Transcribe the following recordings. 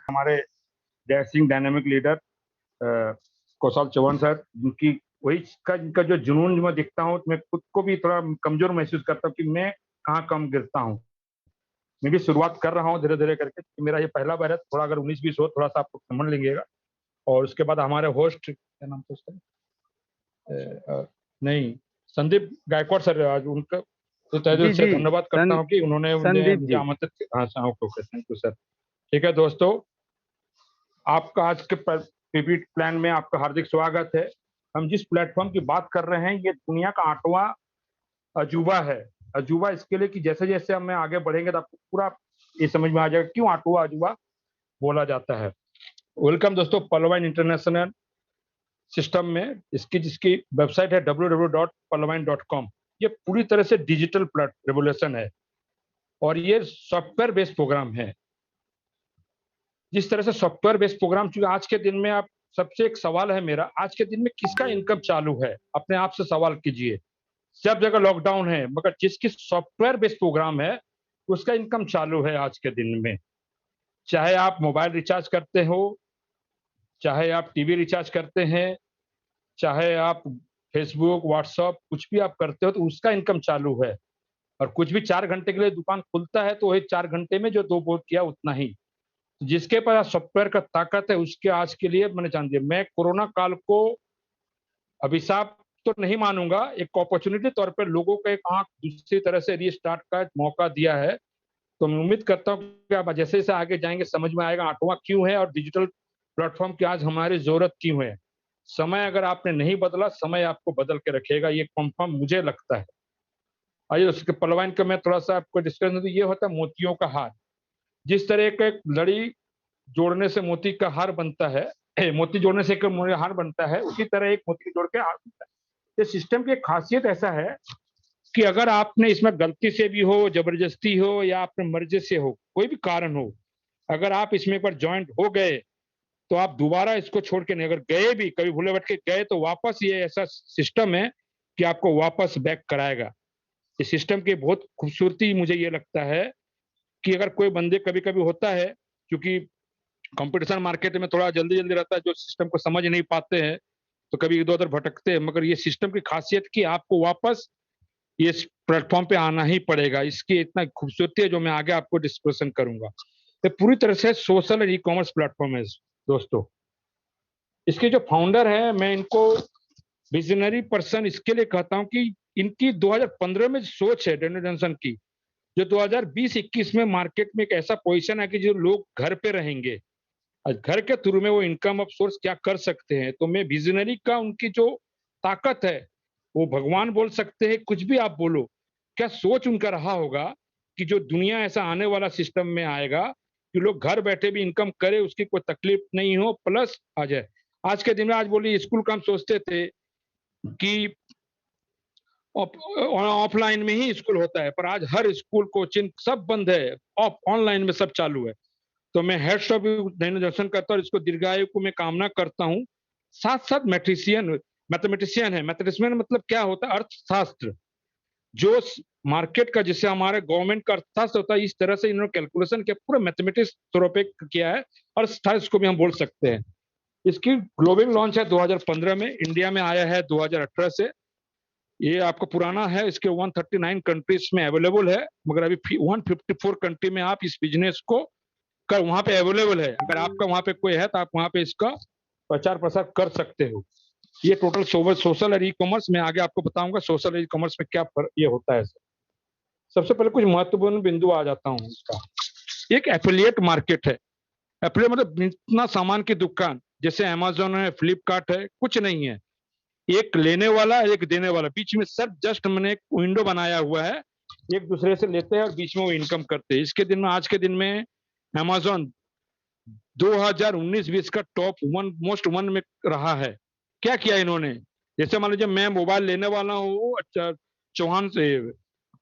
हमारे dashing dynamic leader कौशल Chauhan sir, जिनकी वही इनका जो जुनून मैं दिखता हूँ, मैं खुद को भी थोड़ा कमजोर महसूस करता हूँ कि मैं कहाँ कम गिरता हूँ। मैं भी शुरुआत कर रहा हूँ धीरे धीरे करके। मेरा ये पहला बार है, थोड़ा अगर 19-20 हो थोड़ा सा आप समझ लेंगेगा। और उसके बाद हमारे होस्ट, क्या नाम था उसका, नहीं, संदीप गायकवाड़ सर, आज उनका तो तहे दिल जी से जी धन्यवाद करता हूँ कि उन्होंने संदीप मुझे जी। आमंत्रित किया। हाँ, ओके, थैंक यू सर। ठीक है दोस्तों, आपका आज के पीपीटी प्लान में आपका हार्दिक स्वागत है। हम जिस प्लेटफॉर्म की बात कर रहे हैं, ये दुनिया का 8वां अजूबा है। अजूबा इसके लिए कि जैसे जैसे हम आगे बढ़ेंगे तो आपको पूरा ये समझ में आ जाएगा क्यों 8वां अजूबा बोला जाता है। वेलकम दोस्तों, पलवाइन इंटरनेशनल सिस्टम में इसकी जिसकी वेबसाइट है www.palwine.com। ये पूरी तरह से डिजिटल रेवोल्यूशन है और ये सॉफ्टवेयर बेस्ड प्रोग्राम है। जिस तरह से सॉफ्टवेयर बेस्ड प्रोग्राम, चूंकि आज के दिन में आप सबसे एक सवाल है मेरा, आज के दिन में किसका इनकम चालू है, अपने आप से सवाल कीजिए। सब जगह लॉकडाउन है, मगर जिसकी सॉफ्टवेयर बेस्ड प्रोग्राम है उसका इनकम चालू है आज के दिन में। चाहे आप मोबाइल रिचार्ज करते हो, चाहे आप टीवी रिचार्ज करते हैं, चाहे आप फेसबुक व्हाट्सएप कुछ भी आप करते हो, तो उसका इनकम चालू है। और कुछ भी 4 घंटे के लिए दुकान खुलता है तो वही 4 घंटे में जो 2 बोर्ड किया उतना ही। जिसके पास सॉफ्टवेयर का ताकत है उसके आज के लिए मैंने जान दिया। मैं कोरोना काल को अभिशाप तो नहीं मानूंगा, एक अपॉर्चुनिटी तौर पर लोगों को एक आंख दूसरी तरह से रीस्टार्ट का मौका दिया है। तो मैं उम्मीद करता हूँ कि आप जैसे जैसे आगे जाएंगे समझ में आएगा 8वां क्यों है और डिजिटल प्लेटफॉर्म की आज हमारी जरूरत क्यों है। समय अगर आपने नहीं बदला, समय आपको बदल के रखेगा, ये कंफर्म मुझे लगता है। आइए उसके पलवाइन का मैं थोड़ा सा आपको डिस्कस, तो ये होता है मोतियों का हार। जिस तरह का एक लड़ी जोड़ने से मोती का हार बनता है, मोती जोड़ने से एक हार बनता है, उसी तरह एक मोती जोड़ के हार बनता है। ये सिस्टम की एक खासियत ऐसा है कि अगर आपने इसमें गलती से भी हो, जबरदस्ती हो या अपने मर्जी से हो, कोई भी कारण हो, अगर आप इसमें पर ज्वाइंट हो गए तो आप दोबारा इसको छोड़ के नहीं, अगर गए भी कभी भूले भटके गए तो वापस ये ऐसा सिस्टम है कि आपको वापस बैक कराएगा। इस सिस्टम की बहुत खूबसूरती मुझे ये लगता है कि अगर कोई बंदे कभी कभी होता है, क्योंकि कंपटीशन मार्केट में थोड़ा जल्दी जल्दी रहता है, जो सिस्टम को समझ नहीं पाते हैं तो कभी इधर उधर भटकते हैं, मगर ये सिस्टम की खासियत कि आपको वापस ये प्लेटफॉर्म पे आना ही पड़ेगा। इसकी इतना खूबसूरती है जो मैं आगे आपको डिस्कशन करूंगा। ये पूरी तरह से सोशल और ई कॉमर्स प्लेटफॉर्म है दोस्तों। इसके जो फाउंडर है, मैं इनको विजनरी पर्सन इसके लिए कहता हूं कि इनकी 2015 में सोच है डेनियल जॉनसन की, जो 2020-21 में मार्केट में एक ऐसा पोजीशन है कि जो लोग घर पे रहेंगे, घर के थ्रू में वो इनकम ऑफ सोर्स क्या कर सकते हैं। तो मैं विजनरी का उनकी जो ताकत है, वो भगवान बोल सकते हैं, कुछ भी आप बोलो, क्या सोच उनका रहा होगा कि जो दुनिया ऐसा आने वाला सिस्टम में आएगा कि लोग घर बैठे भी इनकम करे, उसकी कोई तकलीफ नहीं हो, प्लस आ जाए। आज के दिन में, आज बोलिए स्कूल का हम सोचते थे कि ऑफलाइन में ही स्कूल होता है, पर आज हर स्कूल कोचिंग सब बंद है, ऑनलाइन में सब चालू है। तो मैं हेड्स ऑफ दर्शन करता हूँ, इसको दीर्घायु को मैं कामना करता हूँ। साथ साथ मैथमेटिशियन है। मैथमेटिशियन मतलब क्या होता है? अर्थशास्त्र, जो मार्केट का, जिससे हमारे गवर्नमेंट का अर्थशास्त्र होता है, इस तरह से इन्होंने कैलकुलेशन किया, पूरा मैथमेटिक्स स्वरूप किया है। अर्थशास्त्र को भी हम बोल सकते हैं। इसकी ग्लोबल लॉन्च है 2015 में, इंडिया में आया है 2018 से। ये आपको पुराना है, इसके 139 कंट्रीज में अवेलेबल है, मगर अभी 154 कंट्री में आप इस बिजनेस को कर वहां पे अवेलेबल है। अगर आपका वहां पे कोई है तो आप वहां पे इसका प्रचार प्रसार कर सकते हो। ये टोटल सोशल और ई कॉमर्स में आगे आपको बताऊंगा सोशल और ई कॉमर्स में क्या ये होता है। सबसे पहले कुछ महत्वपूर्ण बिंदु आ जाता हूँ इसका। एक एफिलिएट मार्केट है। एफिलिएट मतलब इतना सामान की दुकान, जैसे अमेजोन है, फ्लिपकार्ट है, कुछ नहीं है। एक लेने वाला, एक देने वाला, बीच में सिर्फ जस्ट मैंने एक विंडो बनाया हुआ है, एक दूसरे से लेते हैं और बीच में वो इनकम करते हैं। इसके दिन में, आज के दिन में अमेजोन 2019-20 का टॉप वन मोस्ट वन में रहा है। क्या किया इन्होंने? जैसे मान लीजिए मैं मोबाइल लेने वाला हूँ, अच्छा, चौहान से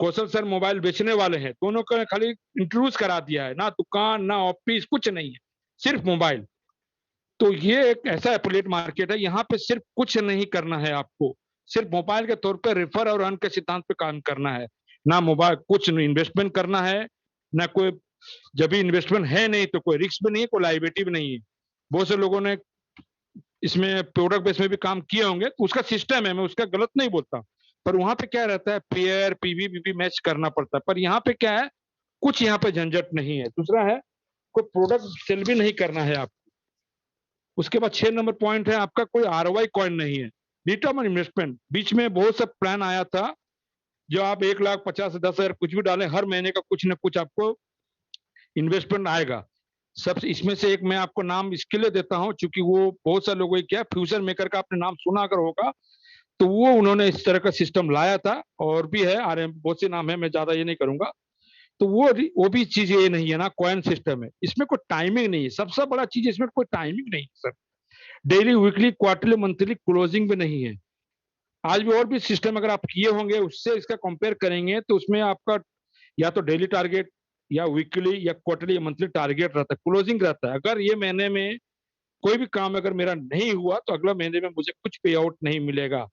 कौशल सर मोबाइल बेचने वाले हैं, दोनों को खाली इंट्रोड्यूस करा दिया है, ना दुकान ना ऑफिस कुछ नहीं है, सिर्फ मोबाइल। तो ये एक ऐसा एफिलिएट मार्केट है, यहाँ पे सिर्फ कुछ नहीं करना है आपको, सिर्फ मोबाइल के तौर पे रेफर और अर्न के सिद्धांत पे काम करना है। ना मोबाइल कुछ इन्वेस्टमेंट करना है, ना कोई जब भी इन्वेस्टमेंट है नहीं तो कोई रिस्क भी नहीं है, कोई लायबिलिटी भी नहीं है। बहुत से लोगों ने इसमें प्रोडक्ट बेस में भी काम किए होंगे, तो उसका सिस्टम है, मैं उसका गलत नहीं बोलता। पर वहां पे क्या रहता है, पेयर पीवी पीवी मैच करना पड़ता है। पर यहाँ पे क्या है, कुछ यहाँ पे झंझट नहीं है। दूसरा है, कोई प्रोडक्ट सेल भी नहीं करना है आप। उसके बाद 6 नंबर पॉइंट है, आपका कोई आरओआई कॉइन नहीं है, रिटर्न ऑन इन्वेस्टमेंट। बीच में बहुत सा प्लान आया था, जो आप 1,50,000 से 10,000 कुछ भी डालें, हर महीने का कुछ ना कुछ आपको इन्वेस्टमेंट आएगा। सब इसमें से एक मैं आपको नाम इसके लिए देता हूं, क्योंकि वो बहुत सारे लोगों क्या, फ्यूचर मेकर का आपने नाम सुना अगर होगा, तो वो उन्होंने इस तरह का सिस्टम लाया था। और भी है, आर बहुत से नाम है, मैं ज्यादा ये नहीं करूंगा। तो वो भी चीज ये नहीं है ना, कॉइन सिस्टम है, इसमें कोई टाइमिंग नहीं है। सबसे बड़ा चीज इसमें कोई टाइमिंग नहीं है sir. Daily, weekly, quarterly, monthly closing भी नहीं है। आज भी और भी सिस्टम अगर आप किए होंगे, उससे इसका कंपेयर करेंगे तो उसमें आपका या तो डेली टारगेट या वीकली या क्वार्टरली या मंथली टारगेट रहता है, क्लोजिंग रहता है। अगर ये महीने में कोई भी काम अगर मेरा नहीं हुआ तो अगला महीने में मुझे कुछ पे आउट नहीं मिलेगा।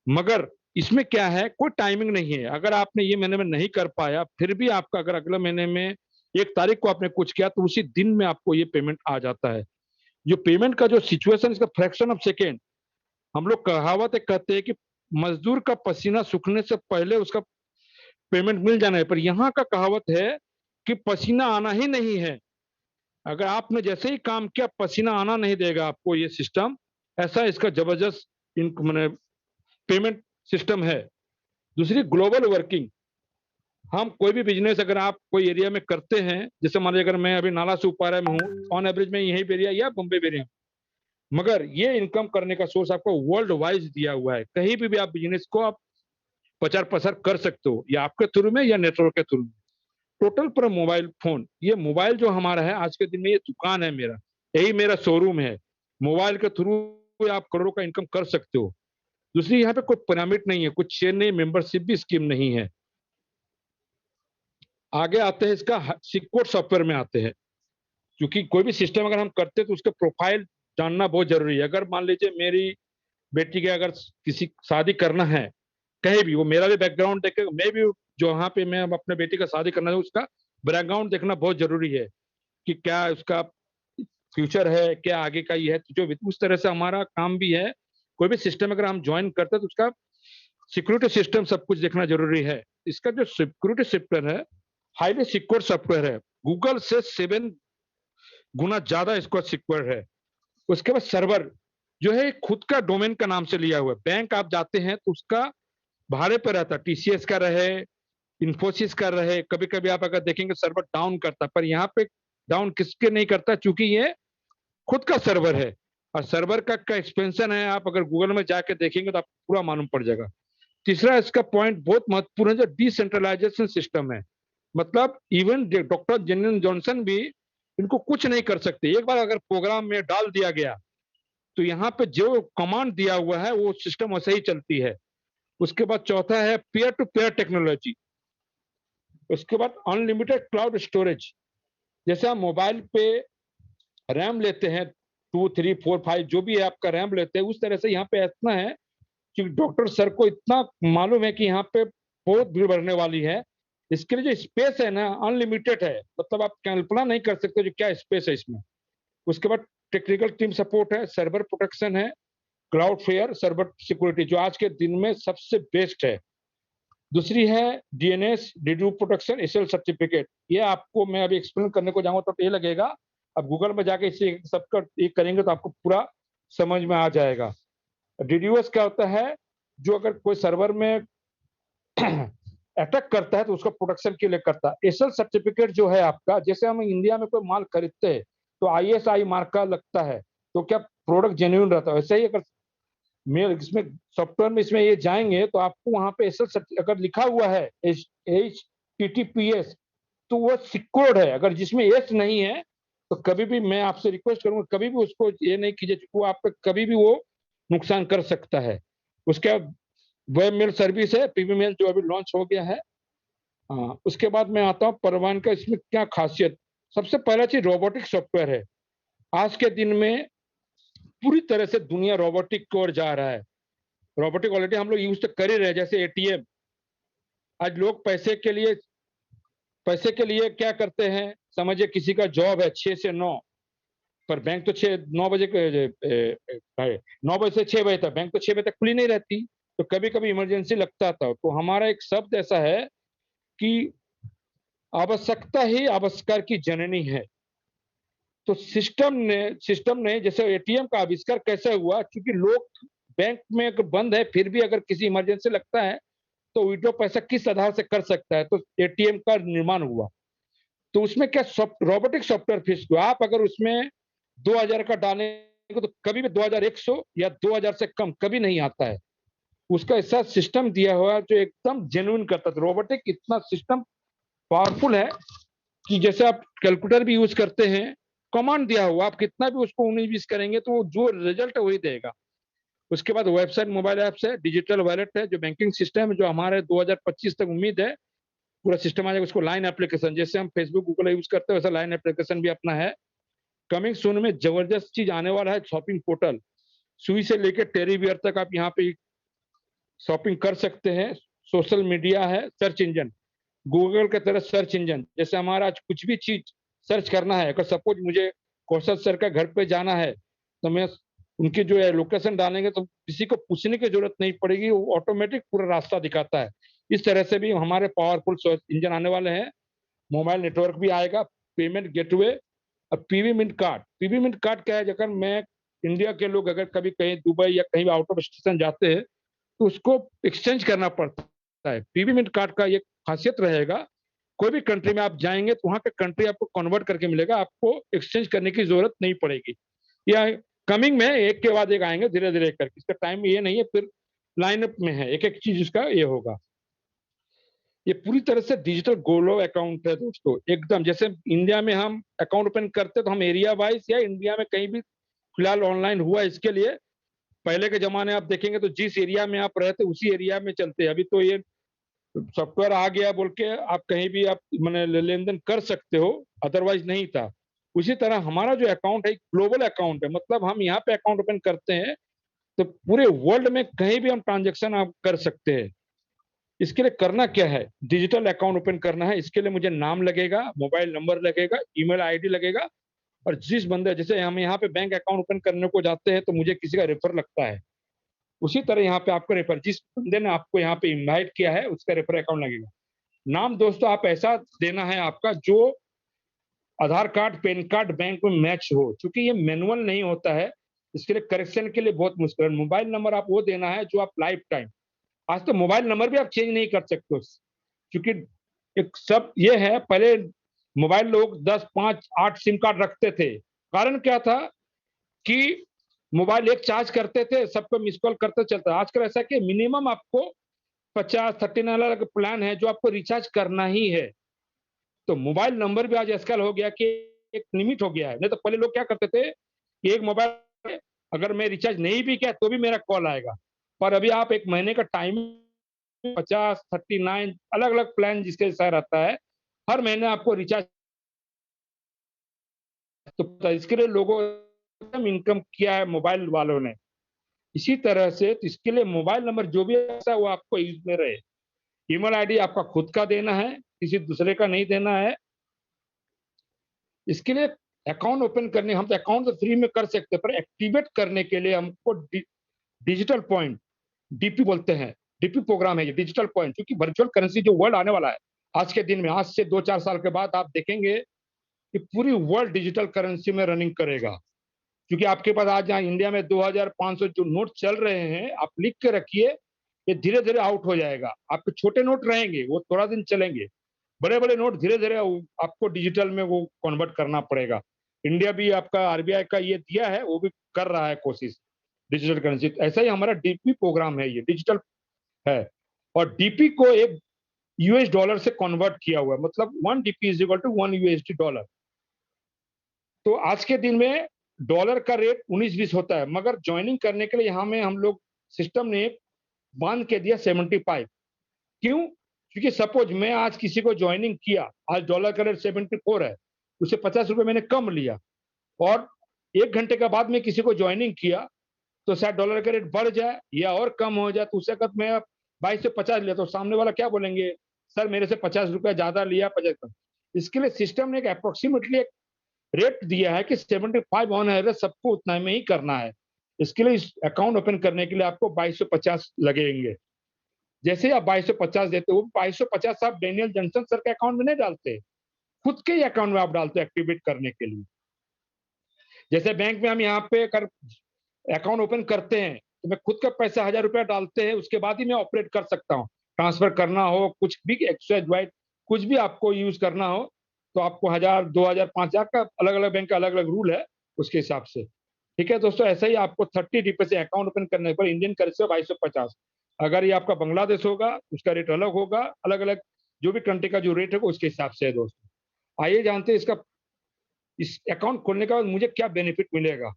मगर इसमें क्या है, कोई टाइमिंग नहीं है। अगर आपने ये महीने में नहीं कर पाया, फिर भी आपका अगर अगले महीने में 1 तारीख को आपने कुछ किया, तो उसी दिन में आपको ये पेमेंट आ जाता है। जो पेमेंट का जो सिचुएशन, इसका फ्रैक्शन ऑफ सेकेंड, हम लोग कहावत कहते हैं कि मजदूर का पसीना सूखने से पहले उसका पेमेंट मिल जाना है। पर यहाँ का कहावत है कि पसीना आना ही नहीं है। अगर आपने जैसे ही काम किया, पसीना आना नहीं देगा आपको ये सिस्टम। ऐसा इसका जबरदस्त मैंने पेमेंट सिस्टम है। दूसरी, ग्लोबल वर्किंग। हम कोई भी बिजनेस अगर आप कोई एरिया में करते हैं, जैसे मान लीजिए अगर मैं अभी नाला सुपारा में हूँ, ऑन एवरेज में यही एरिया या बम्बे एरिया, मगर ये इनकम करने का सोर्स आपको वर्ल्ड वाइज दिया हुआ है। कहीं भी आप बिजनेस को आप प्रचार प्रसार कर सकते हो, या आपके थ्रू में या नेटवर्क के थ्रू में। टोटल पर मोबाइल फोन, ये मोबाइल जो हमारा है आज के दिन में, ये दुकान है मेरा, यही मेरा शोरूम है। मोबाइल के थ्रू आप करोड़ों का इनकम कर सकते हो। दूसरी, यहाँ पे कोई पिरामिड नहीं है, कुछ चेन नहीं, मेंबरशिप भी स्कीम नहीं है। आगे आते हैं इसका सिक्योर सॉफ्टवेयर में आते हैं। क्योंकि कोई भी सिस्टम अगर हम करते हैं तो उसका प्रोफाइल जानना बहुत जरूरी है। अगर मान लीजिए मेरी बेटी के अगर किसी शादी करना है कहीं भी, वो मेरा भी बैकग्राउंड देखेगा, मैं भी जो यहाँ पे मैं अपने बेटी का शादी करना है, उसका बैकग्राउंड देखना बहुत जरूरी है कि क्या उसका फ्यूचर है, क्या आगे का ये है। तो जो उस तरह से हमारा काम भी है। कोई भी सिस्टम अगर हम ज्वाइन करते हैं तो उसका सिक्योरिटी सिस्टम सब कुछ देखना जरूरी है। इसका जो सिक्योरिटी सॉफ्टवेयर है, हाईली सिक्योर सॉफ्टवेयर है, गूगल से 7 गुना ज्यादा इसको सिक्योर है। उसके बाद सर्वर जो है खुद का डोमेन का नाम से लिया हुआ है। बैंक आप जाते हैं तो उसका भाड़े पर रहता है, टीसीएस का रहे, इंफोसिस का रहे, कभी कभी आप अगर देखेंगे सर्वर डाउन करता है। पर यहाँ पे डाउन किसके नहीं करता, चूंकि ये खुद का सर्वर है। और सर्वर का एक्सपेंशन है, आप अगर गूगल में जाके देखेंगे तो आपको पूरा मालूम पड़ जाएगा। तीसरा इसका पॉइंट बहुत महत्वपूर्ण है, जो डिसेंट्रलाइजेशन सिस्टम है। मतलब इवन डॉक्टर जेनन जॉनसन भी इनको कुछ नहीं कर सकते। एक बार अगर प्रोग्राम में डाल दिया गया तो यहाँ पे जो कमांड दिया हुआ है वो सिस्टम वैसे ही चलती है। उसके बाद चौथा है पेयर टू पेयर टेक्नोलॉजी। उसके बाद अनलिमिटेड क्लाउड स्टोरेज। जैसे हम मोबाइल पे रैम लेते हैं 2, 3, 4, 5 जो भी है आपका रैम लेते हैं, उस तरह से यहाँ पे इतना है कि डॉक्टर सर को इतना मालूम है कि यहाँ पे बहुत भीड़ बढ़ने वाली है। इसके लिए जो स्पेस है ना, अनलिमिटेड है। मतलब आप कल्पना नहीं कर सकते जो क्या स्पेस है इसमें। उसके बाद टेक्निकल टीम सपोर्ट है, सर्वर प्रोटेक्शन है, क्लाउड फेयर, सर्वर सिक्योरिटी जो आज के दिन में सबसे बेस्ट है। दूसरी है डीएनएस, डीडू प्रोटेक्शन, एसएल सर्टिफिकेट। ये आपको मैं अभी एक्सप्लेन करने को जाऊंगा तो ये लगेगा, अब गूगल में जाके इसे सबका एक करेंगे तो आपको पूरा समझ में आ जाएगा। डीडीओएस क्या होता है, जो अगर कोई सर्वर में अटैक करता है तो उसका प्रोटेक्शन के लिए करता है। एसएल सर्टिफिकेट जो है आपका, जैसे हम इंडिया में कोई माल खरीदते हैं तो आईएसआई मार्क का लगता है, तो क्या प्रोडक्ट जेन्युइन रहता है। वैसे ही अगर मेल इसमें सॉफ्टवेयर में इसमें ये जाएंगे तो आपको वहां पे एसएल अगर लिखा हुआ है HTTPS तो वो सिक्योर्ड है। अगर जिसमें एस नहीं है तो कभी भी मैं आपसे रिक्वेस्ट करूंगा, कभी भी उसको ये नहीं कीजिए, वो आप पे कभी भी वो नुकसान कर सकता है। उसके बाद वेब मेल सर्विस है, पीवी मेल जो अभी लॉन्च हो गया है। उसके बाद मैं आता हूँ परवान का, इसमें क्या खासियत। सबसे पहला चीज रोबोटिक सॉफ्टवेयर है। आज के दिन में पूरी तरह से दुनिया रोबोटिक की ओर जा रहा है। रोबोटिक ऑलरेडी हम लोग यूज तो कर ही रहे हैं, जैसे एटीएम। आज लोग पैसे के लिए पैसे के लिए क्या करते हैं, समझिए किसी का जॉब है 6 से 9, पर बैंक तो 9 बजे 9 बजे से 6 बजे तक, बैंक तो 6 बजे तक खुली नहीं रहती। तो कभी कभी इमरजेंसी लगता था, तो हमारा एक शब्द ऐसा है कि आवश्यकता ही आविष्कार की जननी है। तो सिस्टम ने जैसे एटीएम का आविष्कार कैसे हुआ, क्योंकि लोग बैंक में अगर बंद है फिर भी अगर किसी इमरजेंसी लगता है तो विड्रॉ पैसा किस आधार से कर सकता है, तो एटीएम का निर्माण हुआ। तो उसमें क्या रोबोटिक सॉफ्टवेयर फिक्स हुआ, आप अगर उसमें 2000 का डालेंगे तो कभी भी 2100 या 2000 से कम कभी नहीं आता है। उसका ऐसा सिस्टम दिया हुआ जो एकदम जेन्युइन करता था। रोबोटिक इतना सिस्टम पावरफुल है कि जैसे आप कैलकुलेटर भी यूज करते हैं, कमांड दिया हुआ, आप कितना भी उसको 19-20 करेंगे तो जो रिजल्ट है वही देगा। उसके बाद वेबसाइट, मोबाइल ऐप्स है, डिजिटल वॉलेट है, जो बैंकिंग सिस्टम है, जो हमारे 2025 तक उम्मीद है पूरा सिस्टम आ जाएगा। उसको लाइन एप्लीकेशन, जैसे हम फेसबुक गूगल यूज करते हैं वैसा लाइन एप्लीकेशन भी अपना है। कमिंग सून में जबरदस्त चीज आने वाला है, शॉपिंग पोर्टल, सुई से लेकर टेरी बियर तक आप यहाँ पे शॉपिंग कर सकते हैं। सोशल मीडिया है, सर्च इंजन, गूगल के तरह सर्च इंजन, जैसे हमारा आज कुछ भी चीज सर्च करना है, अगर सपोज मुझे कौशल सर का घर पे जाना है तो मैं उनकी जो है लोकेशन डालेंगे तो किसी को पूछने की जरूरत नहीं पड़ेगी, वो ऑटोमेटिक पूरा रास्ता दिखाता है। इस तरह से भी हमारे पावरफुल सर्च इंजन आने वाले हैं। मोबाइल नेटवर्क भी आएगा, पेमेंट गेटवे और PV mint card. PV mint card क्या है, अगर मैं इंडिया के लोग अगर कभी कहीं दुबई या कहीं आउट ऑफ स्टेशन जाते हैं तो उसको एक्सचेंज करना पड़ता है। पीवी मिंट कार्ड का ये खासियत रहेगा, कोई भी कंट्री में आप जाएंगे तो वहां पे कंट्री आपको कन्वर्ट करके मिलेगा, आपको एक्सचेंज करने की जरूरत नहीं पड़ेगी। या कमिंग में एक के बाद एक आएंगे धीरे धीरे करके, इसका टाइम ये नहीं है, फिर लाइनअप में है एक एक चीज इसका ये होगा। ये पूरी तरह से डिजिटल गोल्ड अकाउंट है दोस्तों, एकदम जैसे इंडिया में हम अकाउंट ओपन करते तो हम एरिया वाइज या इंडिया में कहीं भी फिलहाल ऑनलाइन हुआ इसके लिए पहले के जमाने आप देखेंगे तो जिस एरिया में आप रहते उसी एरिया में चलते हैं। अभी तो ये सॉफ्टवेयर आ गया बोल के आप कहीं भी आप मैंने लेन देन कर सकते हो, अदरवाइज नहीं था। उसी तरह हमारा जो अकाउंट है ग्लोबल अकाउंट है, मतलब हम यहाँ पे अकाउंट ओपन करते हैं तो पूरे वर्ल्ड में कहीं भी हम ट्रांजेक्शन आप कर सकते हैं। इसके लिए करना क्या है, डिजिटल अकाउंट ओपन करना है। इसके लिए मुझे नाम लगेगा, मोबाइल नंबर लगेगा, ईमेल आईडी लगेगा, और जिस बंदे जैसे हम यहाँ पे बैंक अकाउंट ओपन करने को जाते हैं तो मुझे किसी का रेफर लगता है, उसी तरह यहाँ पे आपको रेफर, जिस बंदे ने आपको यहाँ पे इनवाइट किया है उसका रेफर अकाउंट लगेगा। नाम दोस्तों आप ऐसा देना है आपका जो आधार कार्ड पैन कार्ड बैंक में मैच हो, क्योंकि ये मैनुअल नहीं होता है, इसके लिए करेक्शन के लिए बहुत मुश्किल है। मोबाइल नंबर आप वो देना है जो आप लाइफ टाइम, आज तो मोबाइल नंबर भी आप चेंज नहीं कर सकते, क्योंकि एक सब ये है, पहले मोबाइल लोग 10 5 8 सिम कार्ड रखते थे। कारण क्या था कि मोबाइल एक चार्ज करते थे, सबको मिस कॉल करते चलता। आजकल ऐसा कि मिनिमम आपको 50-39 अलग प्लान है जो आपको रिचार्ज करना ही है। तो मोबाइल नंबर भी आज आजकल हो गया कि एक लिमिट हो गया है। नहीं तो पहले लोग क्या करते थे कि एक मोबाइल अगर मैं रिचार्ज नहीं भी किया तो भी मेरा कॉल आएगा, पर अभी आप एक महीने का टाइम 50-39 अलग अलग प्लान जिसके साथ रहता है, हर महीने आपको रिचार्ज। तो इसके लिए लोगों इनकम किया है मोबाइल वालों ने। इसी तरह से तो इसके लिए मोबाइल नंबर जो भी ऐसा वो आपको यूज में रहे। ईमेल आईडी आपका खुद का देना है, किसी दूसरे का नहीं देना है। इसके लिए अकाउंट ओपन करने, हम तो अकाउंट तो फ्री में कर सकते हैं, पर एक्टिवेट करने के लिए हमको डिजिटल पॉइंट, डीपी बोलते हैं, डीपी प्रोग्राम है ये डिजिटल पॉइंट, क्योंकि वर्चुअल करेंसी जो वर्ल्ड आने वाला है आज के दिन में, आज से 2-4 साल के बाद आप देखेंगे कि पूरी वर्ल्ड डिजिटल करेंसी में रनिंग करेगा। क्योंकि आपके पास आज यहाँ इंडिया में 2500 जो नोट चल रहे हैं, आप लिख के रखिए, ये धीरे धीरे आउट हो जाएगा। आपके छोटे नोट रहेंगे वो थोड़ा दिन चलेंगे, बड़े बड़े नोट धीरे धीरे आपको डिजिटल में वो कन्वर्ट करना पड़ेगा। इंडिया भी आपका आरबीआई का ये दिया है, वो भी कर रहा है कोशिश डिजिटल करेंसी। ऐसा ही हमारा डीपी प्रोग्राम है, ये डिजिटल है। और डीपी को एक यूएस डॉलर से कन्वर्ट किया हुआ है, मतलब 1 DP is equal to 1 USD dollar. तो आज के दिन में डॉलर का रेट 19-20 होता है, मगर ज्वाइनिंग करने के लिए यहाँ में हम लोग सिस्टम ने बांध के दिया 75। क्यों? क्योंकि सपोज मैं आज किसी को ज्वाइनिंग किया, आज डॉलर का रेट 74 है, उसे 50 रुपए मैंने कम लिया, और 1 घंटे के बाद में किसी को ज्वाइनिंग किया तो शायद डॉलर का रेट बढ़ जाए या और कम हो जाए, तो उससे अगर मैं 22 से 50 लिया तो सामने वाला क्या बोलेंगे, सर मेरे से 50 रुपया ज्यादा लिया, 50। इसके लिए सिस्टम ने एक अप्रोक्सीमेटली एक रेट दिया है कि 75 ऑन एवरेज सबको उतना में ही करना है। इसके लिए इस अकाउंट ओपन करने के लिए आपको 2250 लगेंगे। जैसे ही आप 2250 देते हो, 2250 आप डेनियल जॉनसन सर के अकाउंट में नहीं डालते, खुद के ही अकाउंट में आप डालते एक्टिवेट करने के लिए। जैसे बैंक में हम यहाँ पे अकाउंट ओपन करते हैं तो मैं खुद का पैसा 1000 रुपया डालते हैं, उसके बाद ही मैं ऑपरेट कर सकता हूँ। ट्रांसफर करना हो, कुछ भी XYZ कुछ भी आपको यूज करना हो तो आपको 1000, 2000, 5000 का अलग अलग बैंक का अलग अलग रूल है, उसके हिसाब से। ठीक है दोस्तों, ऐसा ही आपको 30 DP से अकाउंट ओपन करने पर इंडियन करेंसी 2250। अगर ये आपका बांग्लादेश होगा उसका रेट अलग होगा, अलग अलग जो भी कंट्री का जो रेट है उसके हिसाब से है दोस्तों। आइए जानते हैं इसका, इस अकाउंट खोलने का मुझे क्या बेनिफिट मिलेगा।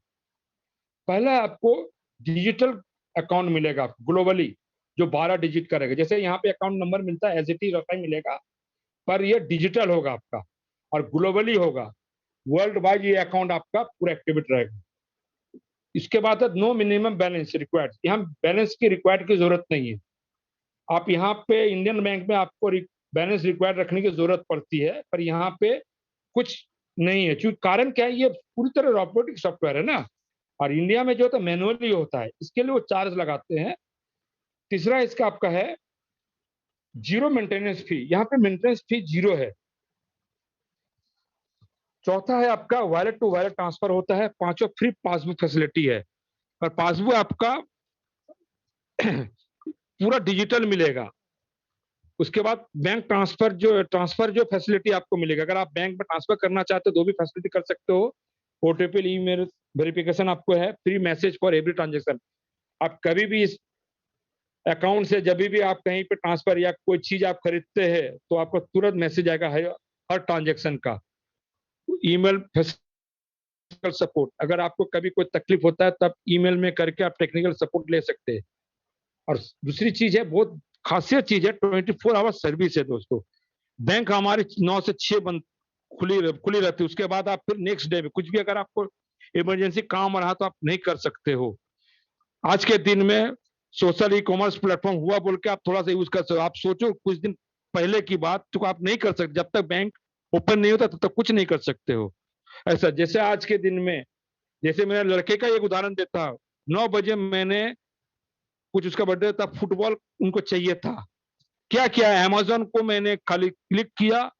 पहला आपको डिजिटल अकाउंट मिलेगा ग्लोबली, जो 12 डिजिट का रहेगा। जैसे यहाँ पे अकाउंट नंबर मिलता है, एज इट इज वैसा ही मिलेगा, पर ये डिजिटल होगा आपका और ग्लोबली होगा। वर्ल्ड वाइड ये अकाउंट आपका पूरा एक्टिवेट रहेगा। इसके बाद नो मिनिमम बैलेंस रिक्वायर्ड, यहाँ बैलेंस की रिक्वायर्ड की जरूरत नहीं है। आप यहाँ पे इंडियन बैंक में आपको बैलेंस रिक्वायर्ड रखने की जरूरत पड़ती है, पर यहाँ पे कुछ नहीं है। क्योंकि कारण क्या है, ये पूरी तरह रोबोटिक सॉफ्टवेयर है ना, और इंडिया में जो तो मैनुअली होता है, इसके लिए वो चार्ज लगाते हैं। तीसरा इसका आपका है जीरो मेंटेनेंस फी, यहाँ पे मेंटेनेंस फी जीरो है। चौथा है आपका वॉलेट टू वॉलेट ट्रांसफर होता है। पांचवा फ्री पासबुक फैसिलिटी है, और पासबुक आपका पूरा डिजिटल मिलेगा। उसके बाद बैंक ट्रांसफर जो फैसिलिटी आपको मिलेगा, अगर आप बैंक में ट्रांसफर करना चाहते हो तो भी फैसिलिटी कर सकते हो। OTP ईमेल वेरिफिकेशन आपको है, free message for every transaction. आप कभी भी इस अकाउंट से जब भी आप कहीं पे ट्रांसफर या कोई चीज आप खरीदते हैं तो आपको तुरंत मैसेज आएगा हर ट्रांजेक्शन का। ईमेल सपोर्ट, अगर आपको कभी कोई तकलीफ होता है तब ईमेल में करके आप टेक्निकल सपोर्ट ले सकते हैं। और दूसरी चीज है, बहुत खासियत चीज है, 24 आवर सर्विस है दोस्तों। बैंक हमारी 9 से 6 बंद खुली रहती है। उसके बाद आप फिर नेक्स्ट डे में कुछ भी अगर आपको इमरजेंसी काम रहा तो आप नहीं कर सकते हो। आज के दिन में सोशल ई-कॉमर्स प्लेटफॉर्म हुआ बोल के आप थोड़ा सा यूज कर सकते हो। आप सोचो कुछ दिन पहले की बात, तो आप नहीं कर सकते, जब तक बैंक ओपन नहीं होता तब तक कुछ नहीं कर सकते हो। ऐसा जैसे आज के दिन में, जैसे मेरे लड़के का एक उदाहरण देता हूं, 9 बजे मैंने कुछ, उसका बर्थडे था, फुटबॉल उनको चाहिए था। क्या किया, अमेजोन को मैंने खाली क्लिक किया,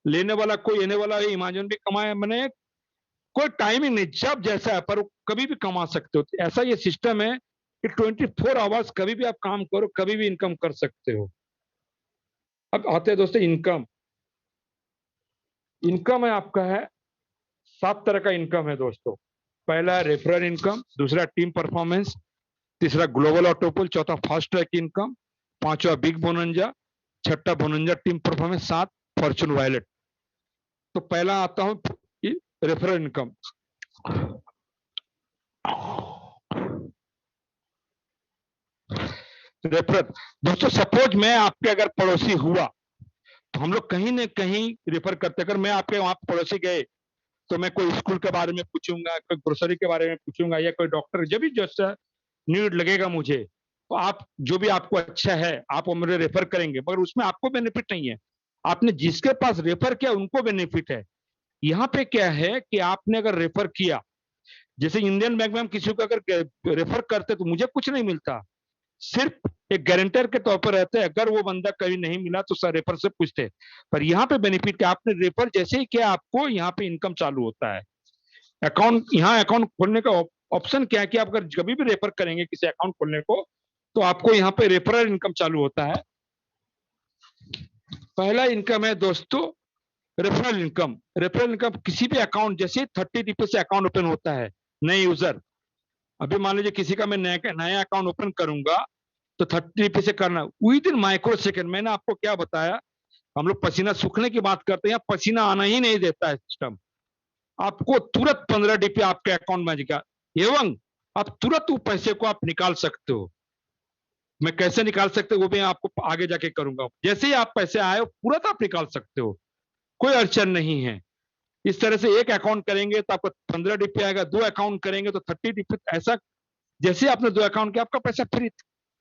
लेने वाला कोई लेने वाला है, अमेजोन भी कमाया मैंने, कोई टाइमिंग नहीं, जब जैसा है पर कभी भी कमा सकते हो। ऐसा ये सिस्टम है कि 24 आवर्स कभी भी आप काम करो, कभी भी इनकम कर सकते हो। अब आते हैं दोस्तों इनकम। इनकम है आपका है 7 तरह का इनकम है दोस्तों। पहला है रेफरल इनकम, दूसरा टीम परफॉर्मेंस, तीसरा ग्लोबल ऑटोपुल, चौथा फास्ट ट्रैक इनकम, पांचवा बिग बोनंजा, छठा बोनंजा टीम परफॉर्मेंस, 7 फॉर्चून वॉलेट। तो पहला आता हूं रेफरल इनकम। रेफरल दोस्तों, सपोज मैं आपके अगर पड़ोसी हुआ तो हम लोग कहीं ना कहीं रेफर करते। अगर मैं आपके वहां पड़ोसी गए तो मैं कोई स्कूल के बारे में पूछूंगा, कोई ग्रोसरी के बारे में पूछूंगा, या कोई डॉक्टर, जब भी जैसा नीड लगेगा मुझे, तो आप जो भी आपको अच्छा है आप वो मुझे रेफर करेंगे, मगर उसमें आपको बेनिफिट नहीं है, आपने जिसके पास रेफर किया उनको बेनिफिट है। यहाँ पे क्या है कि आपने अगर रेफर किया, जैसे इंडियन बैंक में हम किसी को अगर रेफर करते तो मुझे कुछ नहीं मिलता, सिर्फ एक गारंटर के तौर पर रहते हैं। अगर वो बंदा कहीं नहीं मिला तो सर रेफर से पूछते। पर यहाँ पे बेनिफिट क्या, आपने रेफर जैसे ही किया आपको यहाँ पे इनकम चालू होता है। अकाउंट, यहाँ अकाउंट खोलने का ऑप्शन क्या है कि आप अगर कभी भी रेफर करेंगे किसी अकाउंट खोलने को तो आपको यहाँ पे रेफरल इनकम चालू होता है। पहला इनकम है दोस्तों रेफरल इनकम। रेफरल इनकम किसी भी अकाउंट, जैसे 30 रुपए से अकाउंट ओपन होता है नए यूजर, अभी मान लीजिए किसी का मैं नया अकाउंट ओपन करूंगा तो 30 रुपए से करना विद इन माइक्रो सेकेंड। मैंने आपको क्या बताया, हम लोग पसीना सूखने की बात करते हैं, पसीना आना ही नहीं देता है सिस्टम। आपको तुरंत 15 DP आपके अकाउंट में आएगा, एवं आप तुरंत वो पैसे को आप निकाल सकते हो। मैं कैसे निकाल सकते हो वो भी आपको आगे जाके करूंगा। जैसे ही आप पैसे आए तुरंत आप निकाल सकते हो, कोई अड़चन नहीं है। इस तरह से एक अकाउंट करेंगे तो आपको 15 DP आएगा, 2 अकाउंट करेंगे तो 30 DP। ऐसा जैसे आपने 2 अकाउंट किया आपका पैसा फ्री।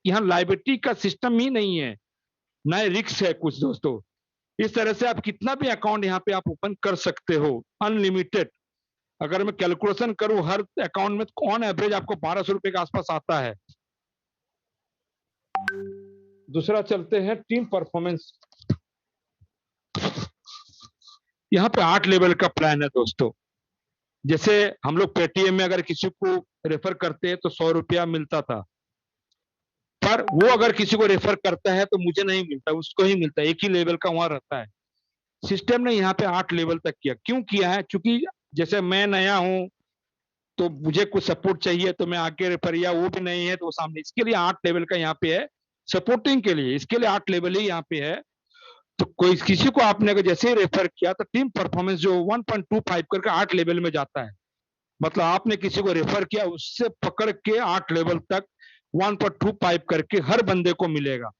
यहाँ लाइबिलिटी का सिस्टम ही नहीं है, नए रिक्स है कुछ दोस्तों। इस तरह से आप कितना भी अकाउंट यहाँ पे आप ओपन कर सकते हो, अनलिमिटेड। अगर मैं कैलकुलेशन करूं हर अकाउंट में ऑन एवरेज आपको 1200 रुपए के आसपास आता है। दूसरा चलते हैं टीम परफॉर्मेंस। यहाँ पे 8 लेवल का प्लान है दोस्तों। जैसे हम लोग पेटीएम में अगर किसी को रेफर करते हैं तो 100 रुपया मिलता था, पर वो अगर किसी को रेफर करता है तो मुझे नहीं मिलता, उसको ही मिलता है, एक ही लेवल का वहां रहता है। सिस्टम ने यहाँ पे 8 लेवल तक किया। क्यों किया है? क्योंकि जैसे मैं नया हूं तो मुझे कुछ सपोर्ट चाहिए तो मैं आगे रेफर, या वो भी नहीं है तो वो सामने, इसके लिए 8 लेवल का यहाँ पे है सपोर्टिंग के लिए, इसके लिए 8 लेवल ही यहाँ पे है। तो कोई किसी को आपने अगर जैसे ही रेफर किया तो टीम परफॉर्मेंस जो 1.25 करके 8 लेवल में जाता है। मतलब आपने किसी को रेफर किया, उससे पकड़ के 8 लेवल तक 1.25 करके हर बंदे को मिलेगा।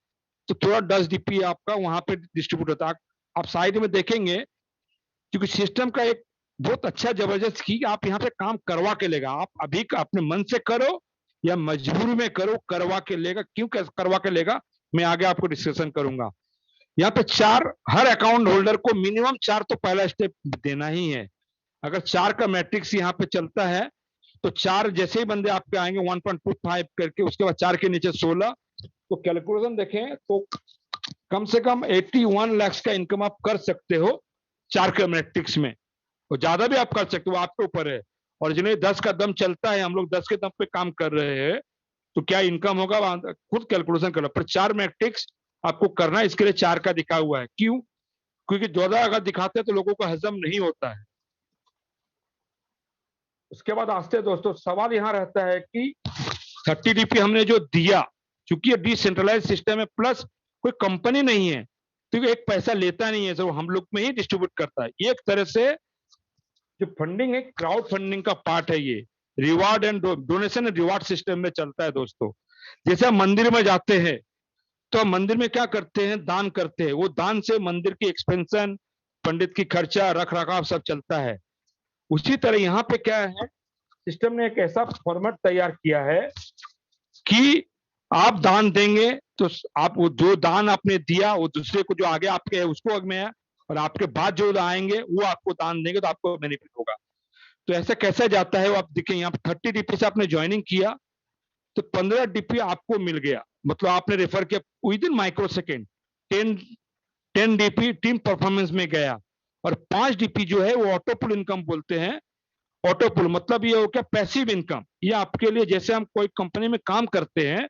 तो थोड़ा 10 डीपी आपका वहां पे डिस्ट्रीब्यूट होता है। आप साइड में देखेंगे, क्योंकि सिस्टम का एक बहुत अच्छा जबरदस्त की आप यहाँ पे काम करवा के लेगा। आप अभी अपने मन से करो या मजबूरी में करो, करवा के लेगा। क्यों करवा के लेगा, मैं आगे आपको डिस्कशन करूंगा। यहाँ पे 4, हर अकाउंट होल्डर को मिनिमम 4 तो पहला स्टेप देना ही है। अगर 4 का मैट्रिक्स यहाँ पे चलता है तो 4 जैसे ही बंदे आपके आएंगे 1.25 करके, उसके बाद 4 के नीचे 16, तो कैलकुलेशन देखें तो कम से कम 81 लाख का इनकम आप कर सकते हो 4 के मैट्रिक्स में। और ज्यादा भी आप कर सकते हो, आपके ऊपर है। और जिन्हें 10 का दम चलता है, हम लोग 10 के दम पे काम कर रहे हैं, तो क्या इनकम होगा खुद कैलकुलेशन कर लो। पर 4 मैट्रिक्स आपको करना है, इसके लिए 4 का दिखा हुआ है। क्यों? क्योंकि 14 अगर दिखाते हैं तो लोगों का हजम नहीं होता है। उसके बाद आस्ते दोस्तों सवाल यहां रहता है कि 30 डीपी हमने जो दिया, चूंकि ये डिसेंट्रलाइज सिस्टम है, प्लस कोई कंपनी नहीं है, तो एक पैसा लेता नहीं है, तो हम लोग में ही डिस्ट्रीब्यूट करता है। ये एक तरह से जो फंडिंग है, क्राउड फंडिंग का पार्ट है ये। Reward and donation and reward system में चलता है दोस्तों। जैसे हम मंदिर में जाते हैं तो हम मंदिर में क्या करते हैं, दान करते हैं। वो दान से मंदिर की एक्सपेंशन, पंडित की खर्चा, रख रखाव सब चलता है। उसी तरह यहाँ पे क्या है, सिस्टम ने एक ऐसा फॉर्मेट तैयार किया है कि आप दान देंगे तो आप वो जो दान आपने दिया वो दूसरे को, जो आगे आपके है उसको में है, और आपके बाद जो आएंगे वो आपको दान देंगे तो आपको बेनिफिट होगा। तो ऐसा कैसे जाता है वो आप देखें। यहाँ पे 30 डीपी से आपने ज्वाइनिंग किया तो 15 डीपी आपको मिल गया। मतलब आपने रेफर किया with in micro second, 10 DP team performance में गया। और 5 डीपी जो है वो ऑटोपुल इनकम बोलते हैं। ऑटोपुल मतलब ये हो क्या, पैसिव इनकम। ये आपके लिए, जैसे हम कोई कंपनी में काम करते हैं,